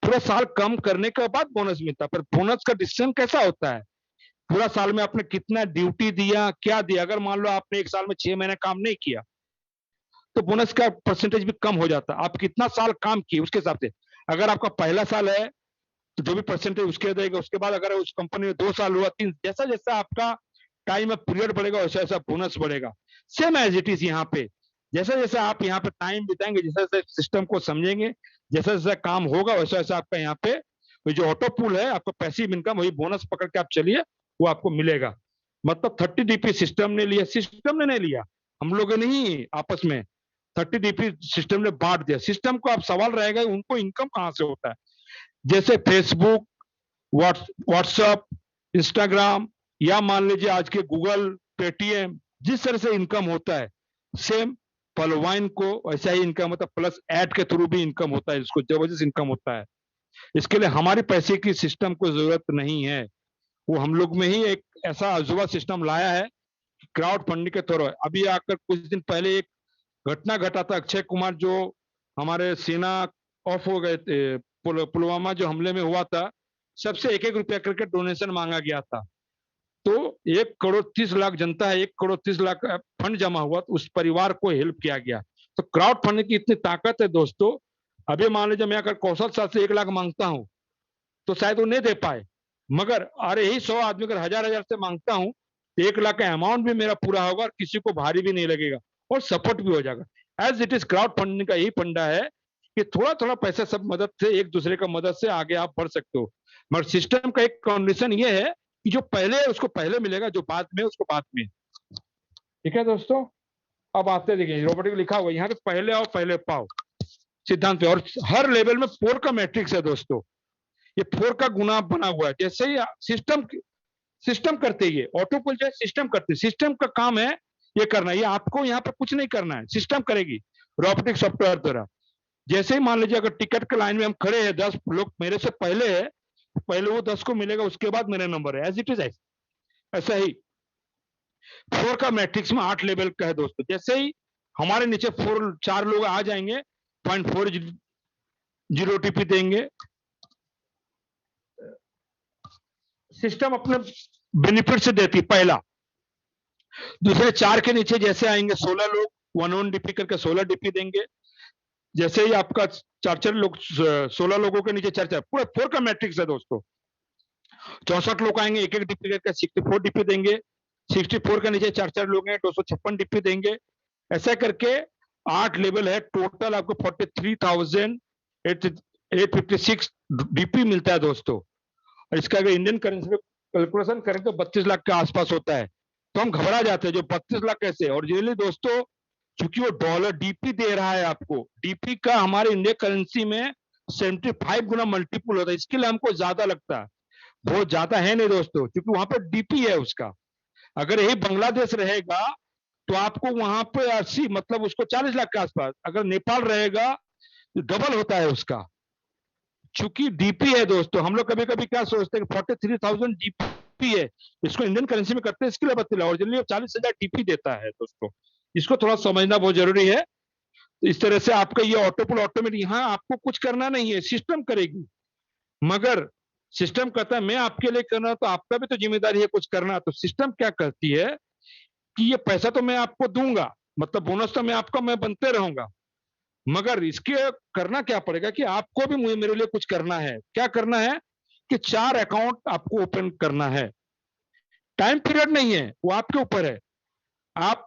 पूरा साल काम करने के बाद बोनस मिलता है, पर बोनस का डिसीजन कैसा होता है, पूरा साल में आपने कितना ड्यूटी दिया, क्या दिया। अगर मान लो आपने एक साल में 6 महीने काम नहीं किया तो बोनस का परसेंटेज भी कम हो जाता है। आप कितना साल काम किए उसके हिसाब से। अगर आपका पहला साल है तो जो भी परसेंटेज उसके देगा। उसके बाद अगर उस कंपनी में 2 साल हुआ, 3, जैसा जैसा आपका टाइम में पीरियड बढ़ेगा वैसा वैसा बोनस बढ़ेगा। सेम एज इट इज यहाँ पे। जैसा जैसा आप यहाँ पे टाइम बिताएंगे, जैसा जैसा सिस्टम को समझेंगे, जैसा जैसा काम होगा वैसा वैसा आपका यहाँ पे जो ऑटो पुल है, आपका पैसिव इनकम, वही बोनस पकड़ के आप चलिए, वो आपको मिलेगा। मतलब 30 डीपी सिस्टम ने लिया, सिस्टम ने नहीं लिया, हम लोग ने ही आपस में 30 डीपी सिस्टम ने बांट दिया। सिस्टम को आप सवाल रहेगा उनको इनकम कहां से होता है। जैसे फेसबुक, व्हाट्सएप, इंस्टाग्राम, या मान लीजिए आज के गूगल, पेटीएम, जिस तरह से इनकम होता है, सेम पलवाइन को वैसा ही इनकम होता है। प्लस ऐड के थ्रू भी इनकम होता है, इसको जबरदस्त इनकम होता है। इसके लिए हमारे पैसे की सिस्टम को जरूरत नहीं है। वो हम लोग में ही एक ऐसा अजूबा सिस्टम लाया है क्राउड फंडिंग के तौर पर। अभी आकर कुछ दिन पहले एक घटना घटा था, अक्षय कुमार जो हमारे सेना ऑफ हो गए थे, पुलवामा जो हमले में हुआ था, सबसे 1-1 रुपया करके डोनेशन मांगा गया था। तो 1 करोड़ 30 लाख जनता है, 1 करोड़ 30 लाख फंड जमा हुआ, तो उस परिवार को हेल्प किया गया। तो क्राउड फंडिंग की इतनी ताकत है दोस्तों। अभी मान लीजिए मैं अगर कौशल साहब से 1 लाख मांगता हूं तो शायद वो नहीं दे पाए, मगर अरे यही 100 आदमी अगर हजार से मांगता हूं तो 1 लाख का अमाउंट भी मेरा पूरा होगा और किसी को भारी भी नहीं लगेगा और सपोर्ट भी हो जाएगा। As it is crowdfunding का यही फंडा है कि थोड़ा थोड़ा पैसा सब मदद से, एक दूसरे का मदद से आगे आप बढ़ सकते हो। मगर सिस्टम का एक कंडीशन ये है कि जो पहले है उसको पहले मिलेगा, जो बाद में उसको बाद में। ठीक है दोस्तों, अब आते देखिए रोबोटिक लिखा हुआ यहाँ पे, पहले आओ पहले पाओ सिद्धांत पे। और हर लेवल में 4 का मैट्रिक्स है दोस्तों। ये 4 का गुना बना हुआ है। जैसे ही सिस्टम सिस्टम करते ही ऑटो पुल जो है सिस्टम करते, सिस्टम का काम है ये करना, ये आपको यहाँ पे कुछ नहीं करना है, सिस्टम करेगी रोबोटिक सॉफ्टवेयर द्वारा। जैसे ही मान लीजिए अगर टिकट के लाइन में हम खड़े हैं, 10 लोग मेरे से पहले है, पहले वो 10 को मिलेगा, उसके बाद मेरा नंबर है, एज इट इज ऐसा ही 4 का मैट्रिक्स में 8 लेवल का है दोस्तों। जैसे ही हमारे नीचे 4 लोग आ जाएंगे, 0.40 टीपी देंगे, सिस्टम अपने बेनिफिट से देती पहला। दूसरे 4 के नीचे जैसे आएंगे 16 लोग 1 डीपी करके 16 डीपी देंगे। जैसे ही आपका 4 लोग 16 लोगों के नीचे 4 पूरा 4 का मैट्रिक्स है दोस्तों। 64 लोग आएंगे 1 डीपी करके 64 डीपी देंगे। 64 के नीचे 4 लोग हैं 256 डीपी देंगे। ऐसा करके 8 लेवल है, टोटल आपको 43,856 डीपी मिलता है दोस्तों। और इसका अगर इंडियन करेंसी में कैलकुलेशन करें तो 32 लाख के आसपास होता है। तो हम घबरा जाते हैं जो 32 लाख कैसे, और रियली दोस्तों चूंकि वो डॉलर डीपी दे रहा है आपको, डीपी का हमारे इंडियन करेंसी में 75 गुना मल्टीपल होता है, इसके लिए हमको ज्यादा लगता है। बहुत ज्यादा है नहीं दोस्तों, क्योंकि वहां पर डीपी है उसका। अगर यही बांग्लादेश रहेगा तो आपको वहां पे 80 मतलब उसको 40 लाख के आसपास, अगर नेपाल रहेगा तो डबल होता है उसका। चूंकि डीपी है दोस्तों, हम लोग कभी कभी क्या सोचते हैं कि 43,000 डीपी है, इसको इंडियन करेंसी में करते हैं इसके लिए 32 और जनरली 40,000 डीपी देता है दोस्तों। इसको थोड़ा समझना बहुत जरूरी है। इस तरह से आपका ये ऑटोपुल ऑटोमेटिक, यहाँ आपको कुछ करना नहीं है, सिस्टम करेगी। मगर सिस्टम कहता है मैं आपके लिए करना, तो आपका भी तो जिम्मेदारी है कुछ करना। तो सिस्टम क्या करती है कि ये पैसा तो मैं आपको दूंगा, मतलब बोनस तो मैं आपका मैं बनते रहूंगा, मगर इसके करना क्या पड़ेगा कि आपको भी मुझे मेरे लिए कुछ करना है। क्या करना है कि 4 अकाउंट आपको ओपन करना है। टाइम पीरियड नहीं है, वो आपके ऊपर है। आप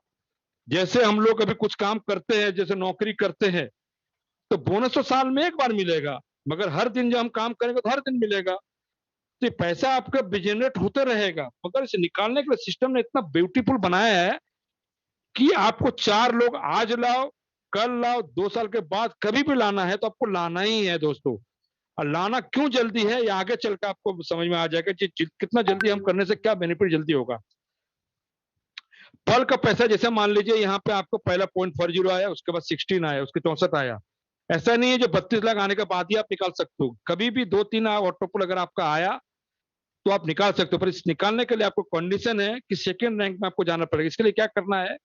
जैसे हम लोग अभी कुछ काम करते हैं, जैसे नौकरी करते हैं, तो बोनस तो साल में एक बार मिलेगा, मगर हर दिन जब हम काम करेंगे तो हर दिन मिलेगा। तो ये पैसा आपका जनरेट होते रहेगा, मगर इसे निकालने के लिए सिस्टम ने इतना ब्यूटीफुल बनाया है कि आपको 4 लोग आज लाओ, कल लाओ, 2 साल के बाद कभी भी लाना है तो आपको लाना ही है दोस्तों। और लाना क्यों जल्दी है, ये आगे चलकर आपको समझ में आ जाएगा कि कितना जल्दी हम करने से क्या बेनिफिट जल्दी होगा। पल का पैसा जैसे मान लीजिए यहाँ पे आपको पहला 0.40 आया, उसके बाद 16 आया, उसके 64 आया। ऐसा नहीं है जो 32 लाख आने के बाद ही आप निकाल सकते हो, कभी भी 2-3 ऑटोपुल अगर आपका आया तो आप निकाल सकते हो। पर इस निकालने के लिए आपको कंडीशन है कि सेकेंड रैंक में आपको जाना पड़ेगा। इसके लिए क्या करना है,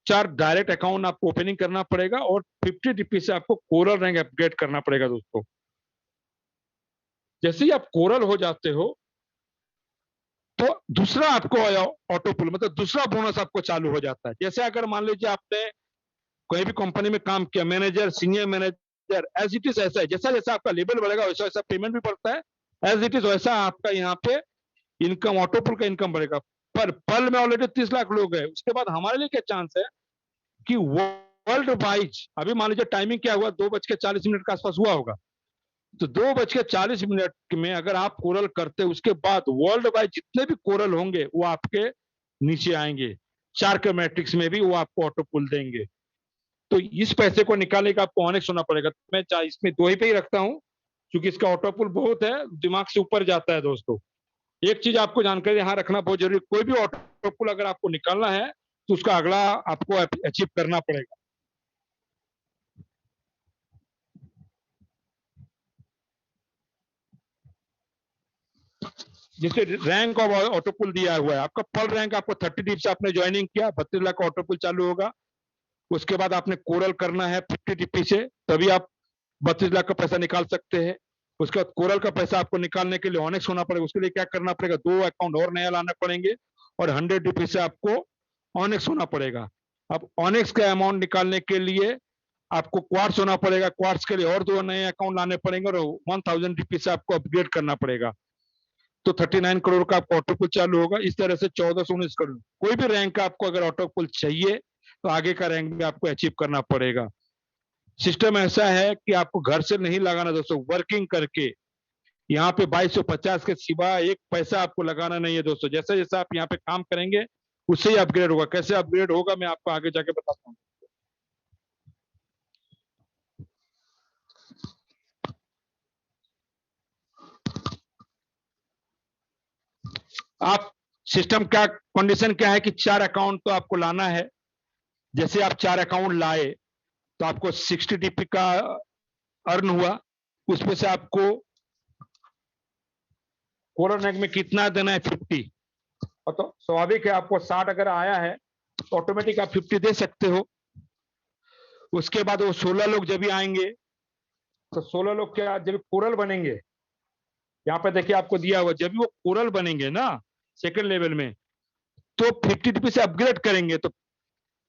4 डायरेक्ट अकाउंट आपको ओपनिंग करना पड़ेगा और 50 डीपी से आपको कोरल रैंक अपग्रेड करना पड़ेगा दोस्तों। जैसे ही आप कोरल हो जाते हो तो दूसरा आपको ऑटोपुल मतलब दूसरा बोनस आपको चालू हो जाता है। जैसे अगर मान लीजिए आपने कोई भी कंपनी में काम किया, manager, senior manager, as it is ऐसा है, जैसा जैसा आपका लेवल बढ़ेगा वैसा वैसा पेमेंट भी बढ़ता है, एज इट इज वैसा आपका यहाँ पे इनकम ऑटोपुल का इनकम बढ़ेगा। पर पल में ऑलरेडी 30 लाख लोग हैं, उसके बाद हमारे लिए क्या चांस है कि वर्ल्ड वाइज, अभी मान लीजिए टाइमिंग क्या हुआ, 2:40 के आसपास हुआ होगा, तो 2:40 में अगर आप कोरल करते उसके बाद वर्ल्ड वाइड जितने भी कोरल होंगे वो आपके नीचे आएंगे, 4 के मैट्रिक्स में भी वो आपको ऑटोपुल देंगे। तो इस पैसे को निकालने का आपको ऑनेक्स होना पड़ेगा। मैं इसमें 2 ही पे ही रखता हूँ क्योंकि इसका ऑटोपुल बहुत है, दिमाग से ऊपर जाता है दोस्तों। एक चीज आपको जानकारी यहाँ रखना बहुत जरूरी, कोई भी ऑटोपुल अगर आपको निकालना है तो उसका अगला आपको अचीव करना पड़ेगा। जिससे रैंक ऑफ ऑटोपुल दिया हुआ है, आपका पर रैंक आपको 30 डीप से आपने ज्वाइनिंग किया, 32 लाख का ऑटोपुल चालू होगा। उसके बाद आपने कोरल करना है 50 डीपी से, तभी आप 32 लाख का पैसा निकाल सकते हैं। उसके बाद कोरल का पैसा आपको निकालने के लिए ऑनेक्स होना पड़ेगा, उसके लिए क्या करना पड़ेगा, 2 अकाउंट और नया लाना पड़ेंगे और 100 डीपी से आपको ऑनेक्स होना पड़ेगा। अब ऑनेक्स का अमाउंट निकालने के लिए आपको क्वार्ट्स होना पड़ेगा, क्वार्ट्स के लिए और 2 नए अकाउंट लाने पड़ेंगे और 1000 डीपी से आपको अपग्रेड करना पड़ेगा। तो 39 करोड़ का आपको ऑटोपुल चालू होगा। इस तरह से 14 से 19 करोड़ कोई भी रैंक का आपको अगर ऑटोपुल चाहिए तो आगे का रैंक भी आपको अचीव करना पड़ेगा। सिस्टम ऐसा है कि आपको घर से नहीं लगाना दोस्तों, वर्किंग करके यहाँ पे 2250 के सिवा एक पैसा आपको लगाना नहीं है दोस्तों। जैसे जैसे आप यहाँ पे काम करेंगे उससे ही अपग्रेड होगा। कैसे अपग्रेड होगा मैं आपको आगे जाके बताता हूँ। आप सिस्टम क्या कंडीशन क्या है कि 4 अकाउंट तो आपको लाना है। जैसे आप 4 अकाउंट लाए तो आपको 60 डीपी का अर्न हुआ, उसमें से आपको कोलर रैंक में कितना देना है, 50। और तो स्वाभाविक है, आपको 60 अगर आया है तो ऑटोमेटिक आप 50 दे सकते हो। उसके बाद वो 16 लोग जब भी आएंगे तो 16 लोग क्या जब कोरल बनेंगे, यहाँ पे देखिए आपको दिया हुआ, जब भी वो कोरल बनेंगे ना सेकंड लेवल में, तो 50 डीपी से अपग्रेड करेंगे। तो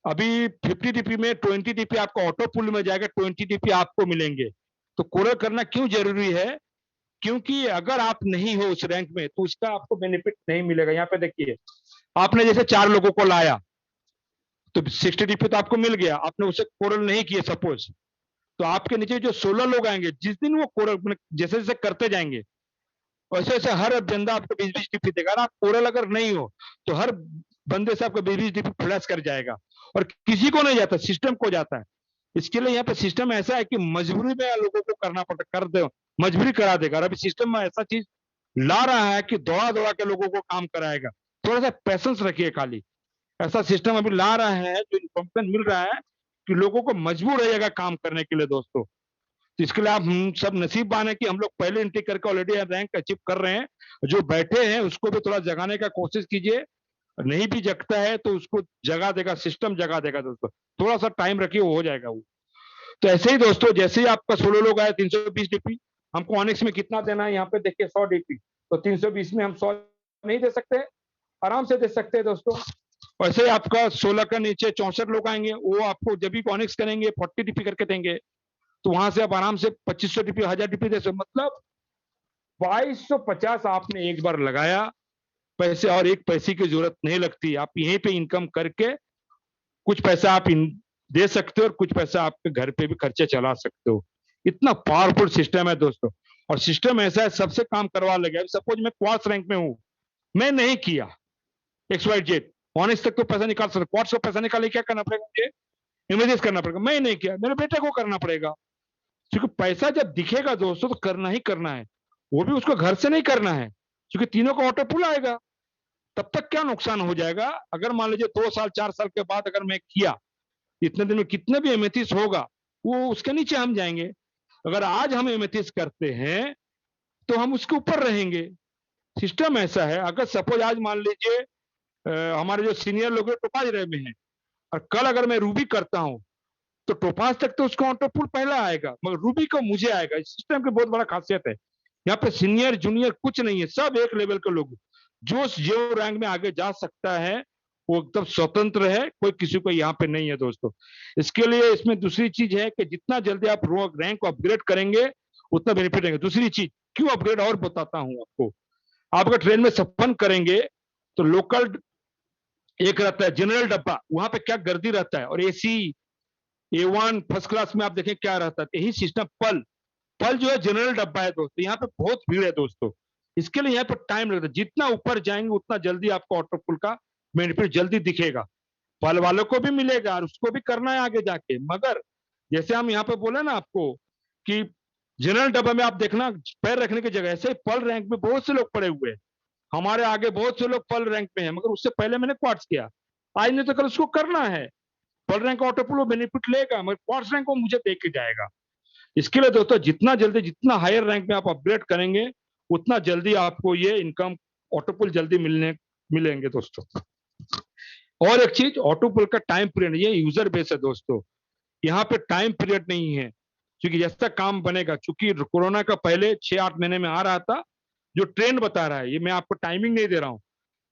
अभी 50 डीपी में 20 डीपी आपका ऑटो पुल में जाएगा, 20 डीपी आपको मिलेंगे। तो कोरल करना क्यों जरूरी है? क्योंकि अगर आप नहीं हो उस रैंक में तो उसका आपको बेनिफिट नहीं मिलेगा। यहाँ पे देखिए, आपने जैसे 4 लोगों को लाया तो 60 डीपी तो आपको मिल गया, आपने उसे कोरल नहीं किया सपोज, तो आपके नीचे जो 16 लोग आएंगे, जिस दिन वो कोरल जैसे जैसे करते जाएंगे वैसे वैसे हर बंदा आपको 20-20 डीपी देगा। आप कोरल अगर नहीं हो तो हर बंदे से आपको 20-20 डीपी फ्लैश कर जाएगा, और किसी को नहीं जाता, सिस्टम को जाता है। इसके लिए यहाँ पे सिस्टम ऐसा है कि मजबूरी में लोगों को करना पड़ता, कर दे मजबूरी करा देगा। और अभी सिस्टम में ऐसा चीज ला रहा है कि दौड़ा दौड़ा के लोगों को काम कराएगा। थोड़ा सा पैसेंस रखिए खाली। ऐसा सिस्टम अभी ला रहा है, जो इन्फॉर्मेशन मिल रहा है कि लोगों को मजबूर रहेगा काम करने के लिए दोस्तों। तो इसके लिए आप हम सब नसीबवान है कि हम लोग पहले एंट्री करके ऑलरेडी रैंक अचीव कर रहे हैं। जो बैठे हैं उसको भी थोड़ा जगाने का कोशिश कीजिए, नहीं भी जगता है तो उसको जगा देगा, सिस्टम जगा देगा दोस्तों। थोड़ा सा टाइम रखिए, वो हो जाएगा वो। तो ऐसे ही दोस्तों, जैसे ही आपका 16 लोग आए, 320 डीपी हमको ऑनिक्स में कितना देना है, यहाँ पे देखिए 100 डीपी। तो 320 में हम 100 नहीं दे सकते, आराम से दे सकते हैं दोस्तों। वैसे ही आपका 16 का नीचे 64 लोग आएंगे, वो आपको जब भी ऑनिक्स करेंगे 40 डीपी करके देंगे, तो वहां से आप आराम से 2500 डीपी 1000 डीपी दे सकते। मतलब 2250 आपने एक बार लगाया पैसे, और एक पैसे की जरूरत नहीं लगती। आप यहीं पे इनकम करके कुछ पैसा आप दे सकते हो, और कुछ पैसा आपके घर पे भी खर्चे चला सकते हो। इतना पावरफुल सिस्टम है दोस्तों। और सिस्टम ऐसा है, सबसे काम करवा लगे। सपोज मैं क्वार्ट्स रैंक में हूं, मैं नहीं किया XYZ, ऑनेस्ट तक तो पैसा निकाल सकते, क्वार्ट्स को पैसा निकाले क्या करना पड़ेगा मुझे, इमेजेस करना पड़ेगा। मैं नहीं किया, मेरे बेटे को करना पड़ेगा। क्योंकि पैसा जब दिखेगा दोस्तों तो करना ही करना है, वो भी उसको घर से नहीं करना है, क्योंकि तीनों का ऑटो पुल आएगा। तब तक क्या नुकसान हो जाएगा, अगर मान लीजिए 2 साल 4 साल के बाद अगर मैं किया, इतने दिन में कितने भी एमेथिस होगा वो उसके नीचे हम जाएंगे। अगर आज हम एमेथिस करते हैं तो हम उसके ऊपर रहेंगे। सिस्टम ऐसा है। अगर सपोज आज मान लीजिए हमारे जो सीनियर लोग टोपाज रहे में हैं, और कल अगर मैं रूबी करता हूं तो टोपाज तक तो उसका ऑटो पुल पहला आएगा, मगर रूबी को मुझे आएगा। इस सिस्टम की बहुत बड़ा खासियत है, यहाँ पे सीनियर जूनियर कुछ नहीं है, सब एक लेवल के लोग। जो रैंक में आगे जा सकता है वो एकदम स्वतंत्र है, कोई किसी को यहाँ पे नहीं है दोस्तों। इसके लिए इसमें दूसरी चीज है कि जितना जल्दी आप रैंक को अपग्रेड करेंगे उतना बेनिफिट रहेगा। दूसरी चीज क्यों अपग्रेड और बताता हूं आपको। आप अगर ट्रेन में सफर करेंगे तो लोकल एक रहता है जनरल डब्बा, वहां पे क्या गर्दी रहता है, और AC A1 फर्स्ट क्लास में आप देखें क्या रहता है। यही सिस्टम पल पल जो है जनरल डब्बा है दोस्तों, यहाँ पे बहुत भीड़ है दोस्तों। इसके लिए यहाँ पे टाइम लगता है, जितना ऊपर जाएंगे उतना जल्दी आपको ऑटो पुल का बेनिफिट जल्दी दिखेगा, पल वालों को भी मिलेगा और उसको भी करना है आगे जाके। मगर जैसे हम यहाँ पे बोले ना आपको कि जनरल डब्बा में आप देखना पैर रखने की जगह, ऐसे पल रैंक में बहुत से लोग पड़े हुए हैं। हमारे आगे बहुत से लोग पल रैंक में हैं, मगर उससे पहले मैंने क्वार्ट्स किया, आज नहीं तो कल उसको करना है। पल रैंक ऑटो पुल बेनिफिट लेगा, मगर क्वार्ट्स रैंक को मुझे दे के जाएगा। इसके लिए दोस्तों जितना जल्दी, जितना हायर रैंक में आप अपग्रेड करेंगे उतना जल्दी आपको ये इनकम ऑटो पुल जल्दी मिलेंगे दोस्तों। और एक चीज, ऑटो पुल का टाइम पीरियड, ये यूजर बेस है दोस्तों, यहाँ पे टाइम पीरियड नहीं है। क्योंकि जैसा काम बनेगा, चूंकि कोरोना का पहले 6-8 महीने में आ रहा था, जो ट्रेंड बता रहा है, ये मैं आपको टाइमिंग नहीं दे रहा हूँ।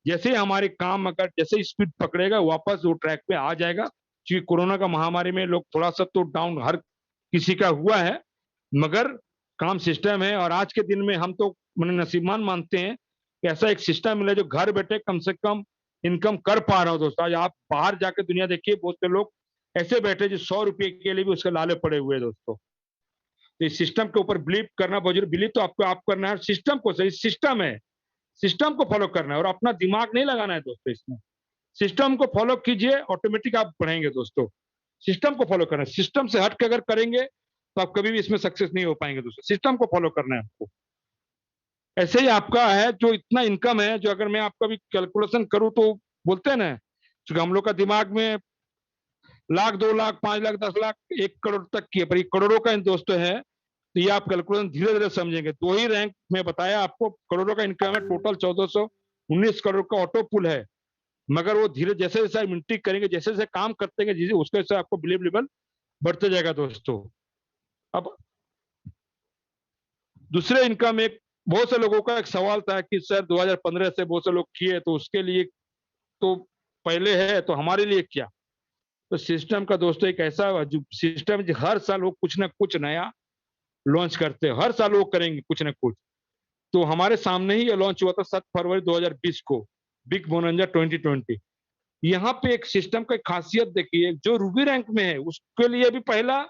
जैसे हमारे काम अगर जैसे स्पीड पकड़ेगा वापस वो ट्रैक पे आ जाएगा। क्योंकि कोरोना का महामारी में लोग थोड़ा सा तो डाउन हर किसी का हुआ है, मगर काम सिस्टम है। और आज के दिन में हम तो मैंने नसीबमान मानते हैं कि ऐसा एक सिस्टम मिला जो घर बैठे कम से कम इनकम कर पा रहा हो दोस्तों। आज आप बाहर जाकर दुनिया देखिए, बहुत से लोग ऐसे बैठे जो 100 रुपए के लिए भी उसके लाले पड़े हुए दोस्तों। तो इस सिस्टम के ऊपर बिलीव करना बहुत जरूरी। बिलीव तो आपको आप करना है, सिस्टम को, सही सिस्टम है, सिस्टम को फॉलो करना है और अपना दिमाग नहीं लगाना है दोस्तों। इसमें सिस्टम को फॉलो कीजिए, ऑटोमेटिक आप बढ़ेंगे दोस्तों। सिस्टम को फॉलो करना है, सिस्टम से हट के अगर करेंगे तो आप कभी भी इसमें सक्सेस नहीं हो पाएंगे दोस्तों। सिस्टम को फॉलो करना है आपको। ऐसे ही आपका है जो इतना इनकम है, जो अगर मैं आपका भी कैलकुलेशन करूं तो बोलते हैं ना, क्योंकि हम लोग का दिमाग में लाख, 2 लाख, 5 लाख, 10 लाख, 1 करोड़ तक की है, पर ये करोड़ों का दोस्तों है। तो ये आप कैलकुलेशन धीरे धीरे समझेंगे। 2 ही रैंक में बताया आपको, करोड़ों का इनकम है, टोटल 1419 करोड़ का ऑटो पुल है। मगर वो धीरे जैसे जैसे आप इंट्री करेंगे, जैसे जैसे काम करते हैं, जैसे उसके जैसे आपको बिलीव लेवल बढ़ते जाएगा दोस्तों। अब दूसरे इनकम, एक बहुत से लोगों का एक सवाल था कि सर 2015 से बहुत से लोग किए, तो उसके लिए तो पहले है, तो हमारे लिए क्या? तो सिस्टम का दोस्तों एक ऐसा सिस्टम हर साल वो कुछ ना कुछ नया लॉन्च करते हैं, हर साल वो करेंगे कुछ ना कुछ। तो हमारे सामने ही ये लॉन्च हुआ था 7 फरवरी 2020 को, बिग बोनंजा 2020। यहाँ पे एक सिस्टम का खासियत देखिए, जो रूबी रैंक में है उसके लिए भी पहला,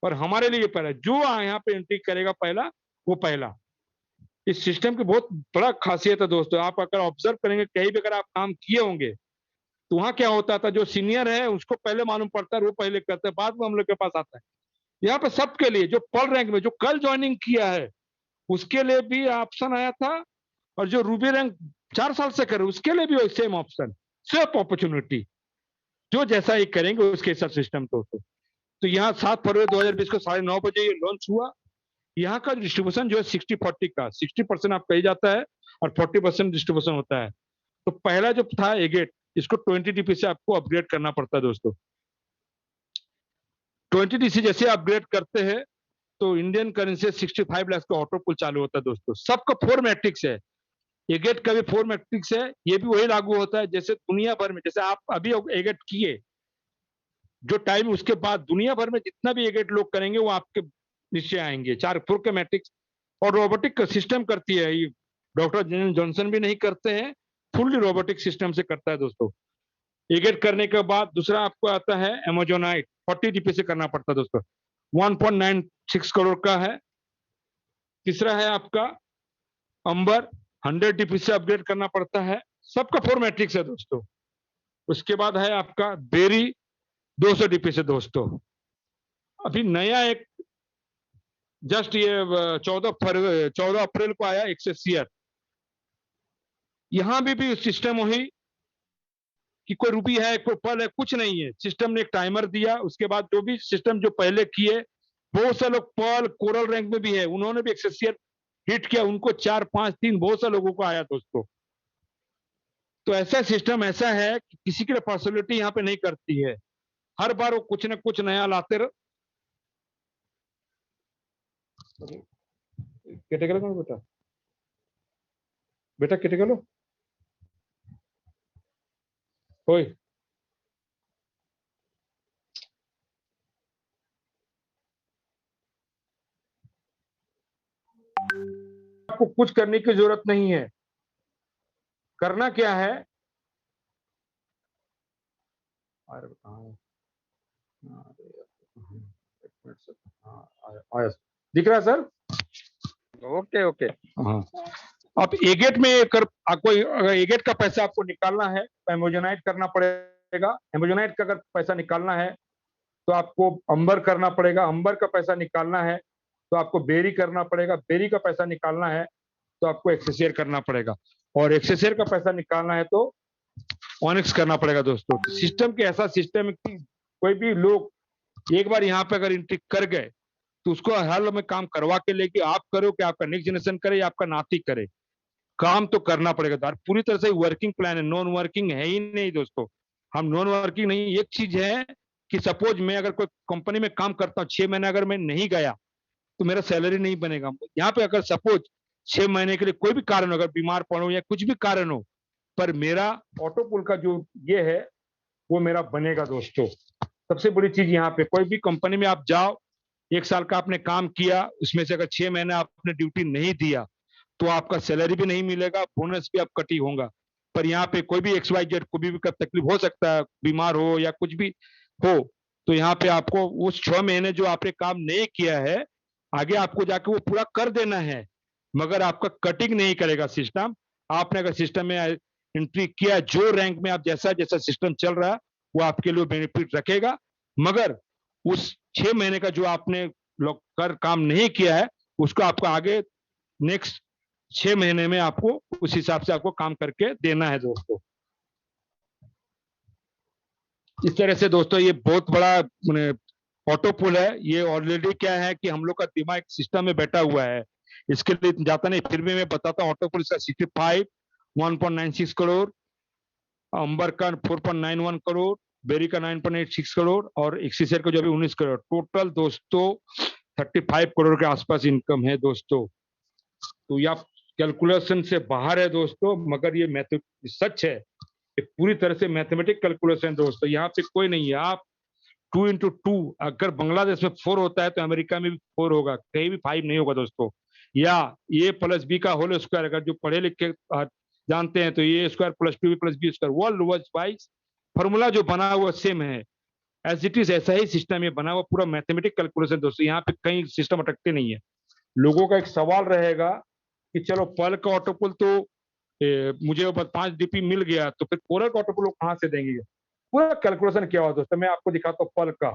और हमारे लिए पहला। जो यहाँ पे एंट्री करेगा पहला, वो पहला। इस सिस्टम की बहुत बड़ा खासियत है दोस्तों। आप अगर ऑब्जर्व करेंगे, कहीं भी अगर आप काम किए होंगे, तो वहां क्या होता था, जो सीनियर है उसको पहले मालूम पड़ता है, वो पहले करते हैं, बाद में हम लोग के पास आता है। यहाँ पे सबके लिए, जो पल रैंक में जो कल ज्वाइनिंग किया है उसके लिए भी ऑप्शन आया था, और जो रूबी रैंक 4 साल से करे उसके लिए भी सेम ऑप्शन, सेम अपॉर्चुनिटी। जो जैसा ही करेंगे उसके हिसाब सिस्टम तो यहाँ 7 फरवरी 2020 को 9:30 ये लॉन्च हुआ। यहाँ का डिस्ट्रीब्यूशन जो है 60-40 का, 60% आप कही जाता है और 40% डिस्ट्रीब्यूशन होता है। तो पहला जो था एगेट, इसको 20 डीपी से आपको अपग्रेड करना पड़ता है दोस्तों। 20 डीसी जैसे अपग्रेड करते हैं तो इंडियन करेंसी 65 लाख का ऑटो पुल चालू होता है दोस्तों। सबका 4 मैट्रिक्स है, एगेट का भी 4 मैट्रिक्स है, ये भी वही लागू होता है जैसे दुनिया भर में। जैसे आप अभी एगेट किए, जो टाइम उसके बाद दुनिया भर में जितना भी एगेट लोग करेंगे वो आपके नीचे आएंगे। 4 के मैट्रिक्स और रोबोटिक का सिस्टम करती है ये, डॉक्टर जॉनसन भी नहीं करते हैं, फुल्ली रोबोटिक सिस्टम से करता है दोस्तों। एगेट करने के बाद दूसरा आपको आता है एमेजोनाइट, 40 डीपी से करना पड़ता है दोस्तों, 1.96 करोड़ का है। तीसरा है आपका अंबर, 100 डीपी से अपग्रेड करना पड़ता है। सबका 4 मैट्रिक्स है दोस्तों। उसके बाद है आपका बेरी, 200 डीपी से दोस्तों। अभी नया एक जस्ट ये 14 अप्रैल को आया एक्सेसियर। यहां भी सिस्टम वही कि कोई रूबी है, कोई पल है, कुछ नहीं है। सिस्टम ने एक टाइमर दिया, उसके बाद जो भी सिस्टम जो पहले किए, बहुत से लोग पर्ल कोरल रैंक में भी है, उन्होंने भी एक्सेसियर हिट किया, उनको 4, 5, 3 बहुत से लोगों को आया दोस्तों। तो ऐसा सिस्टम ऐसा है कि किसी की फैसिलिटी यहाँ पे नहीं करती है, हर बार वो कुछ ना कुछ नया लाते रहो। केटे गलो बेटा, बेटा केटे गलो ओए, आपको कुछ करने की जरूरत नहीं है। करना क्या है, दिख रहा है सर? Okay okay. हाँ, अब एगेट में कर आपको, अगर एगेट का पैसा आपको निकालना है तो एमोजोनाइट करना पड़ेगा। एमोजोनाइट का अगर पैसा निकालना है तो आपको अंबर करना पड़ेगा। अंबर का पैसा निकालना है तो आपको बेरी करना पड़ेगा। बेरी का पैसा निकालना है तो आपको एक्सेसियर करना पड़ेगा, और एक्सेसियर का पैसा निकालना है तो ऑनिक्स करना पड़ेगा दोस्तों। सिस्टम के ऐसा सिस्टम है कि कोई भी लोग एक बार यहाँ पे अगर एंट्री कर गए तो उसको हर में काम करवा के लेके आप करो कि आपका नेक्स्ट जनरेशन करे या आपका नाती करे, काम तो करना पड़ेगा। पूरी तरह से वर्किंग प्लान है, नॉन वर्किंग है ही नहीं दोस्तों। हम नॉन वर्किंग नहीं, एक चीज है कि सपोज मैं अगर कोई कंपनी में काम करता हूँ, 6 महीने अगर मैं नहीं गया तो मेरा सैलरी नहीं बनेगा। यहाँ पे अगर सपोज 6 महीने के लिए कोई भी कारण हो, अगर बीमार पड़ो या कुछ भी कारण हो, पर मेरा ऑटो पुल का जो ये है वो मेरा बनेगा दोस्तों। सबसे बड़ी चीज यहाँ पे, कोई भी कंपनी में आप जाओ, 1 साल का आपने काम किया, उसमें से अगर 6 महीने आपने ड्यूटी नहीं दिया तो आपका सैलरी भी नहीं मिलेगा, बोनस भी आप कटी होगा। पर यहाँ पे कोई भी XYZ को भी तकलीफ हो सकता है, बीमार हो या कुछ भी हो, तो यहाँ पे आपको उस 6 महीने जो आपने काम नहीं किया है, आगे आपको जाके वो पूरा कर देना है, मगर आपका कटिंग नहीं करेगा सिस्टम। आपने अगर सिस्टम में एंट्री किया, जो रैंक में आप जैसा जैसा सिस्टम चल रहा है वो आपके लिए बेनिफिट रखेगा, मगर उस 6 महीने का जो आपने कर काम नहीं किया है उसको आपको आगे नेक्स्ट 6 महीने में आपको उस हिसाब से आपको काम करके देना है दोस्तों। इस तरह से दोस्तों ये बहुत बड़ा ऑटो पुल है। ये ऑलरेडी क्या है कि हम लोग का दिमाग सिस्टम में बैठा हुआ है, इसके लिए जाता नहीं, फिर भी मैं बताता हूँ। ऑटो पुल का 65 1.96 करोड़, अंबर का 4.91 करोड़, बेरी का 9.86 करोड़ और एक्सीसर का जो अभी 19 करोड़, टोटल दोस्तों 35 करोड़ के आसपास इनकम है दोस्तों। तो ये आप कैलकुलेशन से बाहर है दोस्तों, मगर ये मैथ सच है, ये पूरी तरह से मैथमेटिक कैलकुलेशन दोस्तों। यहाँ पे कोई नहीं है। आप 2 into 2, अगर बांग्लादेश में 4 होता है तो अमेरिका में भी 4 होगा, कहीं भी 5 नहीं होगा दोस्तों। या A+B का होल स्क्वायर, अगर जो पढ़े लिखे जानते हैं तो A² + 2B + B², world wise formula जो बना हुआ सेम है, एज इट इज ऐसा ही सिस्टम ये बना हुआ, पूरा मैथमेटिक कैलकुलेशन दोस्तों। यहाँ पे कहीं सिस्टम अटकते नहीं है। लोगों का एक सवाल रहेगा कि चलो पल का ऑटोपुल तो मुझे 5 DP मिल गया, तो फिर कोरल का ऑटोपुल कहाँ से देंगे? पूरा कैलकुलेशन किया हुआ दोस्तों। मैं आपको दिखाता हूँ पल का।